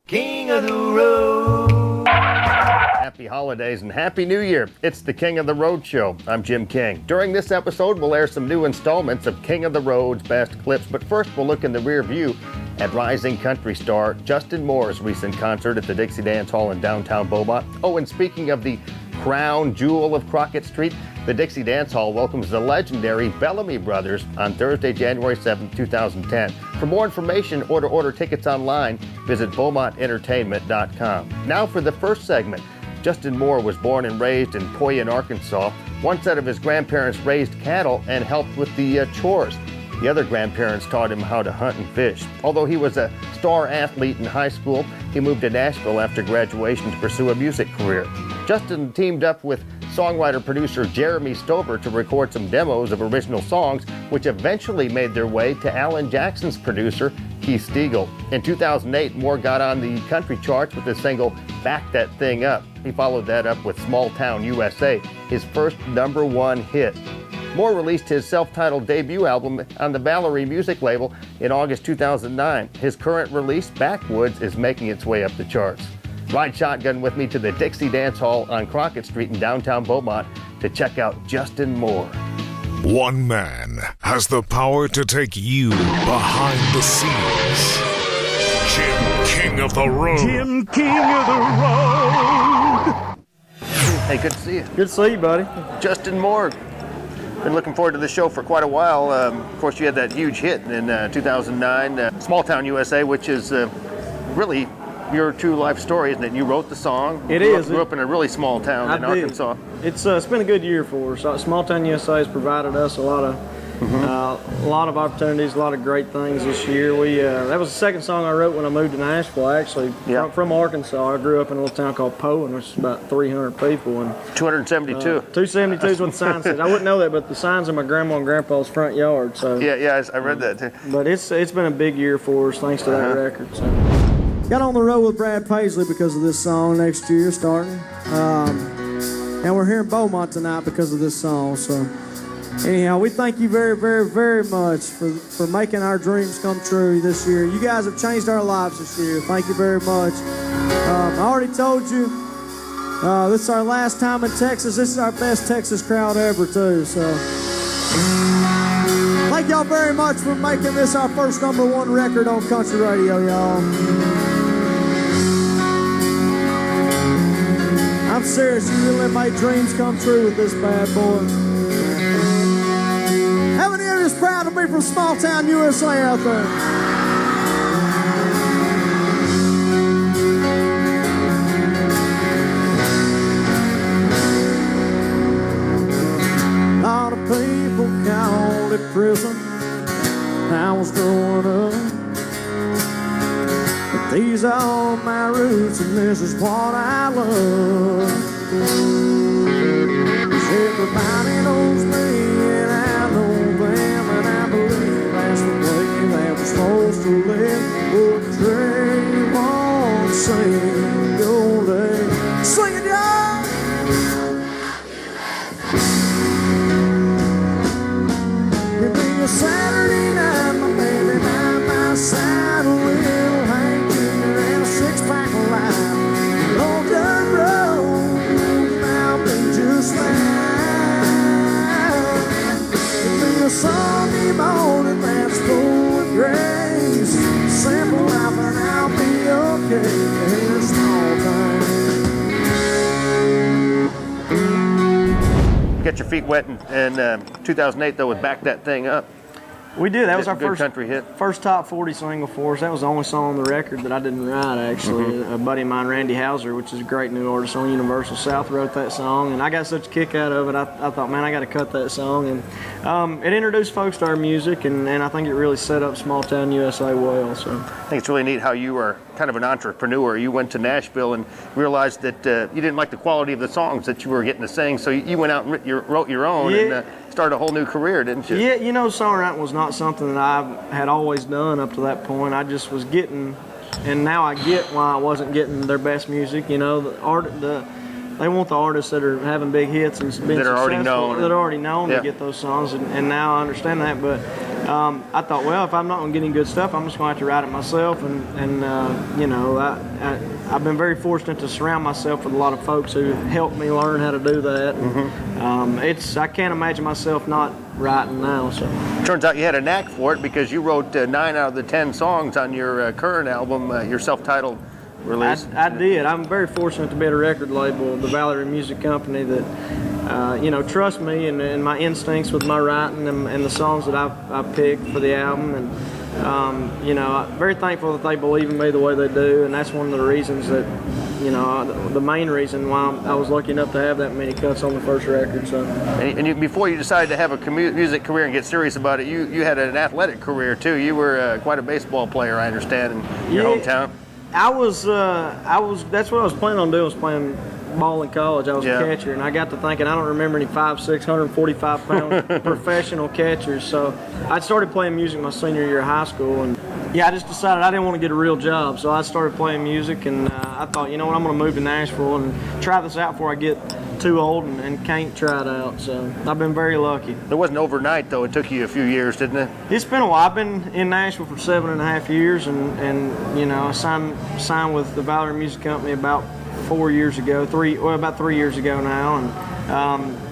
King of the Road. Happy holidays and Happy New Year. It's the King of the Road show. I'm Jim King. During this episode, we'll air some new installments of King of the Road's best clips, but first we'll look in the rear view at rising country star Justin Moore's recent concert at the Dixie Dance Hall in downtown Beaumont. Oh, and speaking of the crown jewel of Crockett Street, the Dixie Dance Hall welcomes the legendary Bellamy Brothers on Thursday, January 7th, 2010. For more information or to order tickets online, visit BeaumontEntertainment.com. Now for the first segment. Justin Moore was born and raised in Poyen, Arkansas. One set of his grandparents raised cattle and helped with the chores. The other grandparents taught him how to hunt and fish. Although he was a star athlete in high school, he moved to Nashville after graduation to pursue a music career. Justin teamed up with songwriter-producer Jeremy Stover to record some demos of original songs, which eventually made their way to Alan Jackson's producer, Keith Stegall. In 2008, Moore got on the country charts with his single, Back That Thing Up. He followed that up with Small Town USA, his first #1 hit. Moore released his self-titled debut album on the Valerie music label in August 2009. His current release, Backwoods, is making its way up the charts. Ride shotgun with me to the Dixie Dance Hall on Crockett Street in downtown Beaumont to check out Justin Moore. One man has the power to take you behind the scenes. Jim King of the Road. Jim King of the Road. Hey, good to see you. Good to see you, buddy. Justin Moore. Been looking forward to this show for quite a while. Of course, you had that huge hit in 2009, Small Town USA, which is really your true life story, isn't it? You wrote the song. It You is. Grew up in a really small town in Arkansas. It's been a good year for us. Small Town USA has provided us a lot of opportunities, a lot of great things this year. That was the second song I wrote when I moved to Nashville, actually. Yeah. From Arkansas. I grew up in a little town called Poyen, which is about 300 people. And 272. 272 is what the sign said. I wouldn't know that, but the sign's in my grandma and grandpa's front yard. So Yeah, I read that too. But it's been a big year for us, thanks to that record. So. Got on the road with Brad Paisley because of this song next year starting. And we're here in Beaumont tonight because of this song. So anyhow, we thank you very, very, very much for making our dreams come true this year. You guys have changed our lives this year. Thank you very much. I already told you, this is our last time in Texas. This is our best Texas crowd ever, too. So thank y'all very much for making this our first #1 record on country radio, y'all. I'm serious, you really made dreams come true with this bad boy. How many of you is proud to be from Small Town USA out there? A lot of people called it prison when I was growing up. But these are all my roots and this is what I love. 'Cause everybody knows me and I know them, and I believe that's the way that we're supposed to live. Oh, dream on, sing your day. Sing it, y'all! Give me a Saturday night, my baby by my side, a little Hank Jr. and a six-pack of lime. On dirt road, I'll be just fine. Give me a Sunday morning that's full of grace. Simple life and I'll be okay in this small town. Get your feet wet in 2008, though, with Back That Thing Up. We did. That was our Good country hit. first top 40 single for us. That was the only song on the record that I didn't write, actually. A buddy of mine, Randy Hauser, which is a great new artist on Universal South, wrote that song, and I got such a kick out of it. I thought, man, I got to cut that song. And it introduced folks to our music, and I think it really set up Small Town USA well. So I think it's really neat how you are kind of an entrepreneur. You went to Nashville and realized that you didn't like the quality of the songs that you were getting to sing, so you went out and wrote your own and started a whole new career, didn't you? Yeah, you know, songwriting was not something that I had always done up to that point. I just was getting, and now I get why I wasn't getting their best music. You know, they want the artists that are having big hits and been that are successful, already known. that are already known to get those songs, and now I understand that. But I thought, well, if I'm not going to get any good stuff, I'm just going to have to write it myself. And I've been very fortunate to surround myself with a lot of folks who helped me learn how to do that. Mm-hmm. I can't imagine myself not writing now. So turns out you had a knack for it, because you wrote 9 out of the 10 songs on your current album, your self-titled release. I did. I'm very fortunate to be at a record label, the Valerie Music Company, that trust me and my instincts with my writing and the songs that I've picked for the album. And I'm very thankful that they believe in me the way they do, and that's one of the reasons that, the main reason why I was lucky enough to have that many cuts on the first record. So. And before you decided to have a music career and get serious about it, you had an athletic career too. You were quite a baseball player, I understand, in your hometown. I was. That's what I was planning on doing. Was playing ball in college. I was a catcher, and I got to thinking, I don't remember any 5'6", 145-pound professional catchers. So I started playing music my senior year of high school, and I just decided I didn't want to get a real job. So I started playing music, and I thought, you know what, I'm going to move to Nashville and try this out before I get too old and can't try it out. So I've been very lucky. It wasn't overnight, though. It took you a few years, didn't it? It's been a while. I've been in Nashville for 7.5 years, and I signed with the Valerie Music Company about 4 years ago, about 3 years ago now. And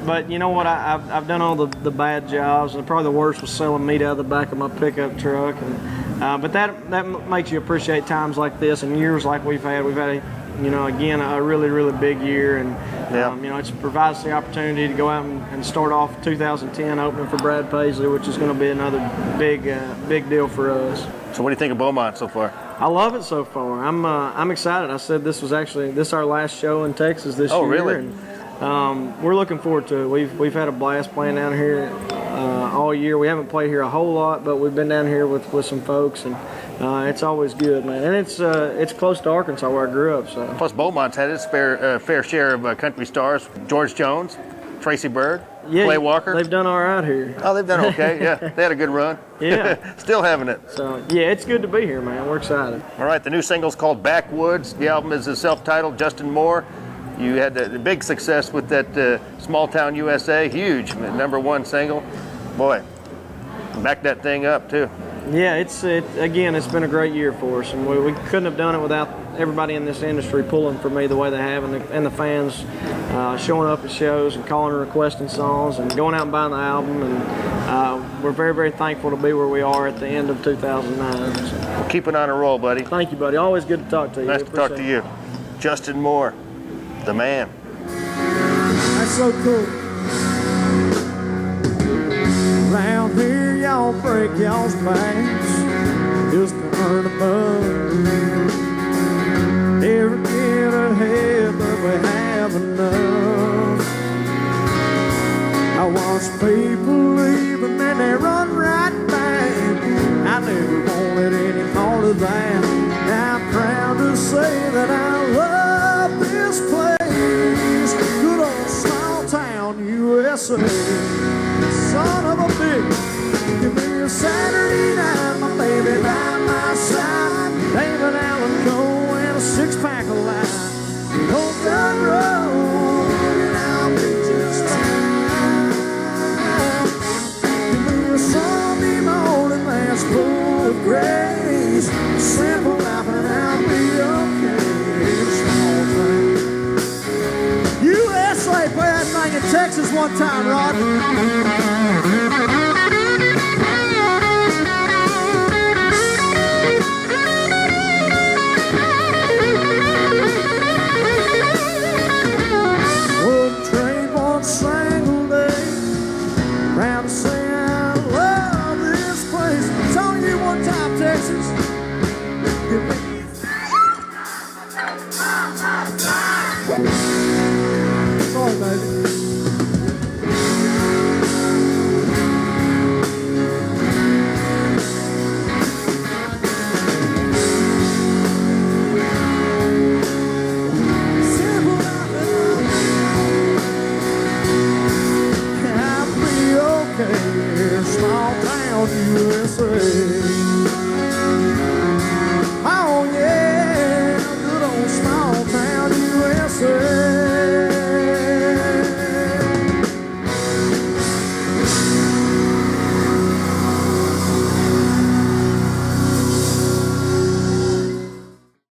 but you know what? I've done all the bad jobs, and probably the worst was selling meat out of the back of my pickup truck. And but that makes you appreciate times like this and years like we've had. We've had again a really, really big year, and it provides the opportunity to go out and start off 2010 opening for Brad Paisley, which is going to be another big deal for us. So what do you think of Beaumont so far? I love it so far. I'm excited. I said this is our last show in Texas this year. Oh, really? And we're looking forward to it. We've had a blast playing down here all year. We haven't played here a whole lot, but we've been down here with some folks, and it's always good, man. And it's close to Arkansas where I grew up. So plus Beaumont's had its fair share of country stars. George Jones, Tracy Byrd, Clay Walker. They've done all right here. Oh, they've done okay. Yeah, they had a good run. Yeah. Still having it. So, it's good to be here, man. We're excited. All right, the new single's called Backwoods. The album is self-titled, Justin Moore. You had the big success with that Small Town USA, huge, #1 single. Boy, back that thing up, too. Yeah, it's been a great year for us, and we couldn't have done it without everybody in this industry pulling for me the way they have, and the fans showing up at shows and calling and requesting songs and going out and buying the album, and we're very, very thankful to be where we are at the end of 2009. So. Well, keep it on a roll, buddy. Thank you, buddy. Always good to talk to you. Nice to talk to you. Justin Moore, the man. That's so cool. Around here, y'all break y'all's backs just to earn a buck. Never get ahead, but we have enough. I watch people leave and then they run right back. I never wanted any more of that. Now I'm proud to say that I love this place. Good old small town USA. Son of a bitch, give me a Saturday night, my baby by my side. David Allen Cole and a 6-pack of line. Old gun road, and I'll be just fine. Give me a Sunday morning that's full of grace. Simple life and I'll be okay. Small town USA, play that thing in Texas one time, Rod.